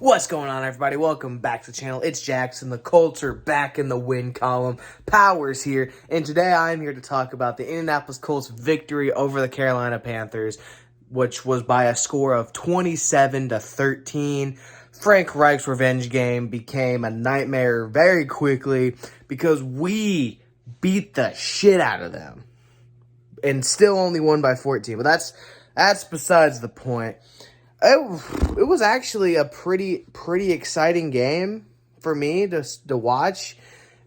What's going on, everybody? Welcome back to the channel. It's Jackson. The Colts are back in the win column. Powers here, and today I'm here to talk about the Indianapolis Colts victory over the Carolina Panthers, which was by a score of 27-13. Frank Reich's revenge game became a nightmare very quickly because we beat the shit out of them and still only won by 14. But that's besides the point. It was actually a pretty exciting game for me to watch.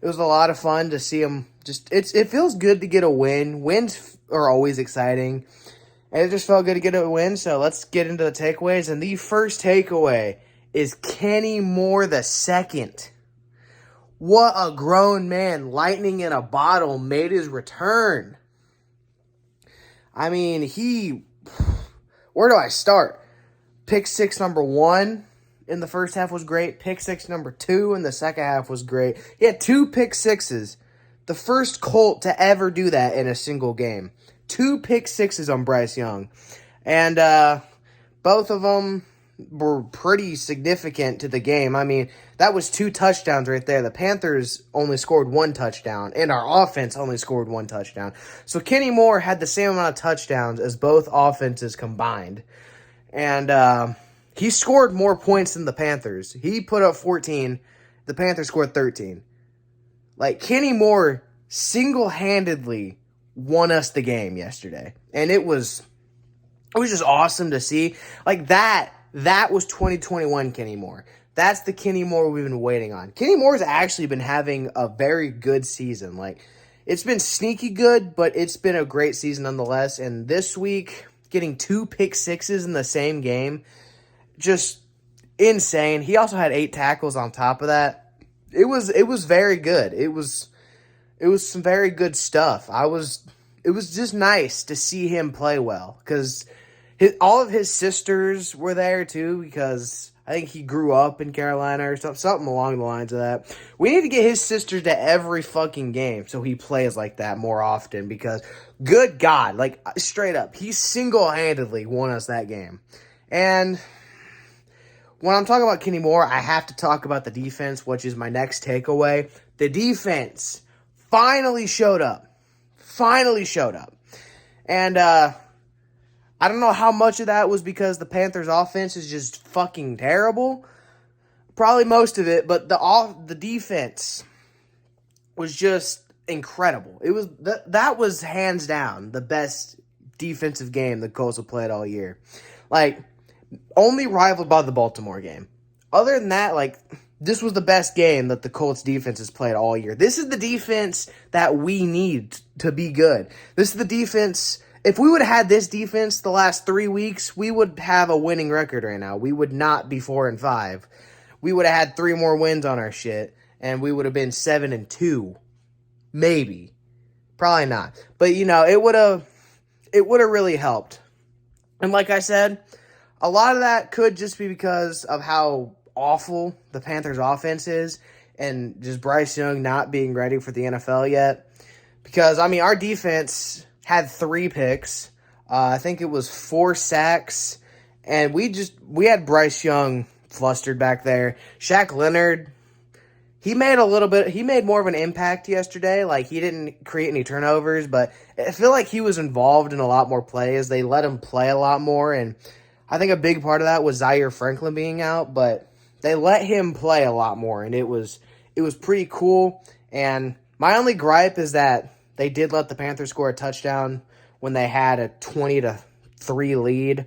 It was a lot of fun to see them. It feels good to get a win. Wins are always exciting, and it just felt good to get a win. So let's get into the takeaways. And the first takeaway is Kenny Moore II. What a grown man! Lightning in a bottle made his return. I mean, where do I start? Pick six number 1 in the first half was great. Pick six number 2 in the second half was great. He had 2 pick sixes. The first Colt to ever do that in a single game. 2 pick sixes on Bryce Young. And both of them were pretty significant to the game. I mean, that was 2 touchdowns right there. The Panthers only scored 1 touchdown, and our offense only scored 1 touchdown. So Kenny Moore had the same amount of touchdowns as both offenses combined. And he scored more points than the Panthers. He put up 14. The Panthers scored 13. Like, Kenny Moore single-handedly won us the game yesterday. And it was just awesome to see. Like, that was 2021 Kenny Moore. That's the Kenny Moore we've been waiting on. Kenny Moore's actually been having a very good season. Like, it's been sneaky good, but it's been a great season nonetheless. And this week, getting 2 pick sixes in the same game, just insane. He also had 8 tackles on top of that. It was very good. It was some very good stuff. It was just nice to see him play well because all of his sisters were there too, because I think he grew up in Carolina or something along the lines of that. We need to get his sisters to every fucking game so he plays like that more often, because good God, like, straight up, he single-handedly won us that game. And when I'm talking about Kenny Moore, I have to talk about the defense, which is my next takeaway. The defense finally showed up. And I don't know how much of that was because the Panthers' offense is just fucking terrible. Probably most of it, but the defense was just incredible. That was hands down the best defensive game the Colts have played all year. Like, only rivaled by the Baltimore game. Other than that, like, this was the best game that the Colts defense has played all year. This is the defense that we need to be good. This is the defense. If we would have had this defense the last 3 weeks, we would have a winning record right now. We would not be 4-5. We would have had 3 more wins on our shit, and we would have been 7-2. Maybe. Probably not. But, it would have really helped. And like I said, a lot of that could just be because of how awful the Panthers' offense is and just Bryce Young not being ready for the NFL yet. Because, I mean, our defense had 3 picks. I think it was 4 sacks. And we had Bryce Young flustered back there. Shaq Leonard, he made more of an impact yesterday. Like, he didn't create any turnovers, but I feel like he was involved in a lot more plays. They let him play a lot more, and I think a big part of that was Zaire Franklin being out, but they let him play a lot more, and it was pretty cool. And my only gripe is that they did let the Panthers score a touchdown when they had a 20-3 lead.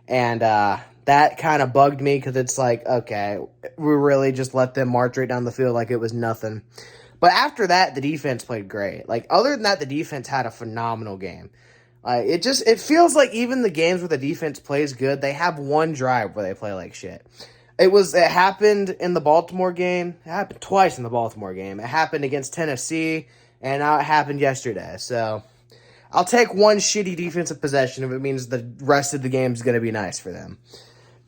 And that kind of bugged me because it's like, okay, we really just let them march right down the field like it was nothing. But after that, the defense played great. Like, other than that, the defense had a phenomenal game. It feels like even the games where the defense plays good, they have one drive where they play like shit. It happened in the Baltimore game. It happened twice in the Baltimore game. It happened against Tennessee. And now it happened yesterday. So I'll take one shitty defensive possession if it means the rest of the game is going to be nice for them.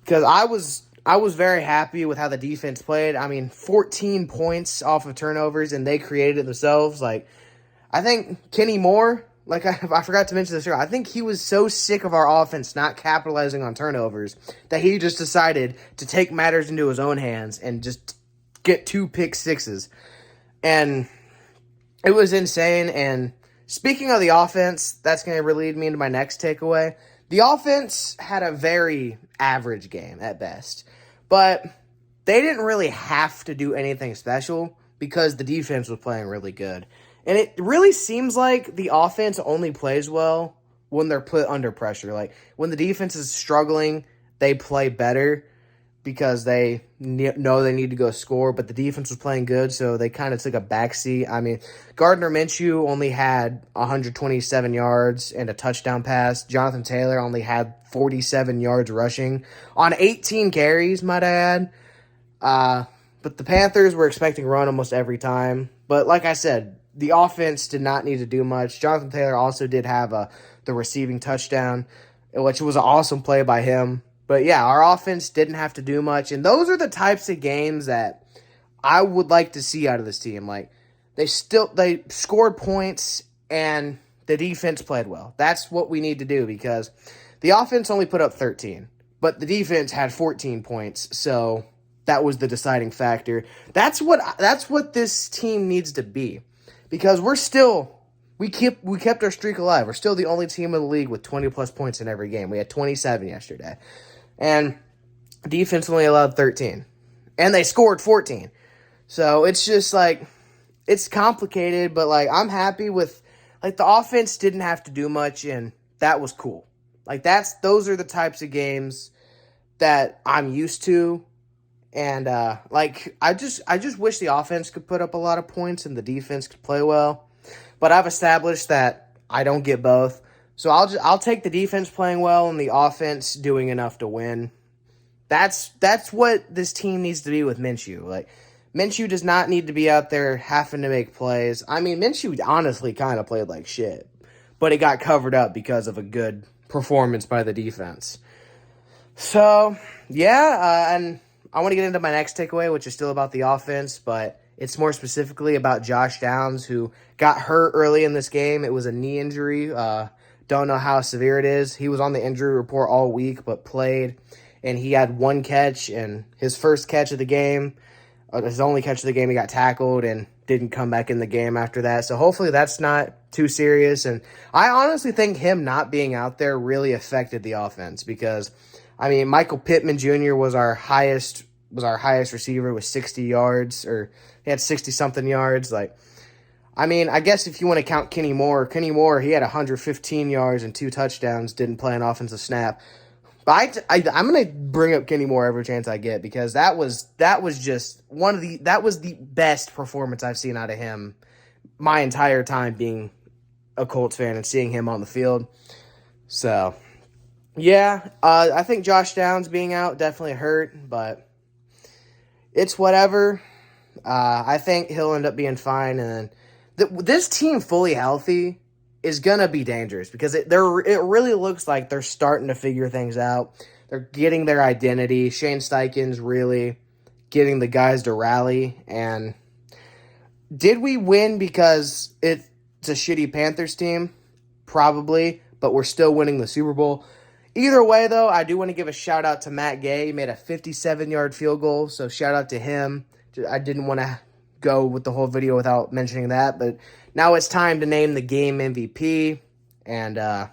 Because I was very happy with how the defense played. I mean, 14 points off of turnovers, and they created it themselves. Like, I think Kenny Moore I forgot to mention this earlier, I think he was so sick of our offense not capitalizing on turnovers that he just decided to take matters into his own hands and just get 2 pick sixes. And it was insane. And speaking of the offense, that's going to lead me into my next takeaway. The offense had a very average game at best, but they didn't really have to do anything special because the defense was playing really good. And it really seems like the offense only plays well when they're put under pressure. Like, when the defense is struggling, they play better because they know they need to go score, but the defense was playing good, so they kind of took a backseat. I mean, Gardner Minshew only had 127 yards and a touchdown pass. Jonathan Taylor only had 47 yards rushing on 18 carries, might I add. But the Panthers were expecting run almost every time. But like I said, the offense did not need to do much. Jonathan Taylor also did have the receiving touchdown, which was an awesome play by him. But yeah, our offense didn't have to do much. And those are the types of games that I would like to see out of this team. Like, they scored points and the defense played well. That's what we need to do, because the offense only put up 13, but the defense had 14 points. So that was the deciding factor. That's what this team needs to be, because we kept our streak alive. We're still the only team in the league with 20-plus points in every game. We had 27 yesterday. And defense only allowed 13. And they scored 14. So it's just like, it's complicated, but like, I'm happy with, like, the offense didn't have to do much, and that was cool. Like, those are the types of games that I'm used to. And I just wish the offense could put up a lot of points and the defense could play well. But I've established that I don't get both. So I'll take the defense playing well and the offense doing enough to win. That's what this team needs to be with Minshew. Like, Minshew does not need to be out there having to make plays. I mean, Minshew honestly kind of played like shit, but it got covered up because of a good performance by the defense. So, yeah, and I want to get into my next takeaway, which is still about the offense, but it's more specifically about Josh Downs, who got hurt early in this game. It was a knee injury. Don't know how severe it is. He was on the injury report all week, but played, and he had 1 catch, and his first catch of the game, his only catch of the game, he got tackled and didn't come back in the game after that. So hopefully that's not too serious. And I honestly think him not being out there really affected the offense, because, I mean, Michael Pittman Jr. was our highest receiver with 60 yards, or he had 60-something yards. Like, I mean, I guess if you want to count Kenny Moore, he had 115 yards and 2 touchdowns, didn't play an offensive snap. But I'm going to bring up Kenny Moore every chance I get, because that was just the best performance I've seen out of him my entire time being a Colts fan and seeing him on the field. So, yeah, I think Josh Downs being out definitely hurt, but it's whatever. I think he'll end up being fine, and this team fully healthy is going to be dangerous, because it really looks like they're starting to figure things out. They're getting their identity. Shane Steichen's really getting the guys to rally. And did we win because it's a shitty Panthers team? Probably, but we're still winning the Super Bowl. Either way, though, I do want to give a shout-out to Matt Gay. He made a 57-yard field goal, so shout-out to him. I didn't want to go with the whole video without mentioning that, but now it's time to name the game MVP, and, I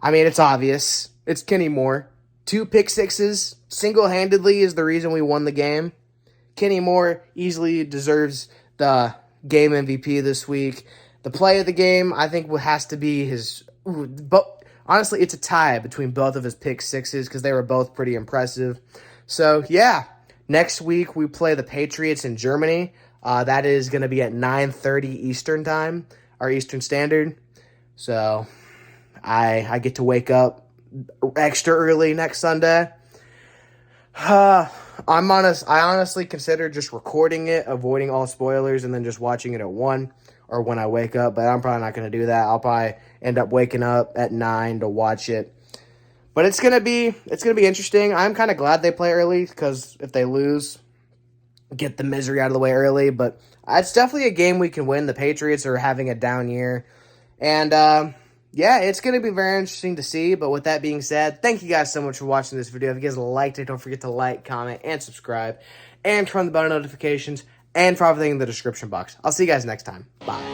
mean, it's obvious. It's Kenny Moore. 2 pick sixes single-handedly is the reason we won the game. Kenny Moore easily deserves the game MVP this week. The play of the game, I think, has to be his... But honestly, it's a tie between both of his pick sixes, because they were both pretty impressive. So, yeah. Next week, we play the Patriots in Germany. That is going to be at 9:30 Eastern time, or Eastern Standard. So I get to wake up extra early next Sunday. I honestly consider just recording it, avoiding all spoilers, and then just watching it at 1 or when I wake up. But I'm probably not going to do that. I'll probably end up waking up at 9 to watch it. But it's gonna be interesting. I'm kind of glad they play early, because if they lose, get the misery out of the way early. But it's definitely a game we can win. The Patriots are having a down year, And, yeah, it's going to be very interesting to see. But with that being said, thank you guys so much for watching this video. If you guys liked it, don't forget to like, comment, and subscribe. And turn on the bell notifications and for everything in the description box. I'll see you guys next time. Bye.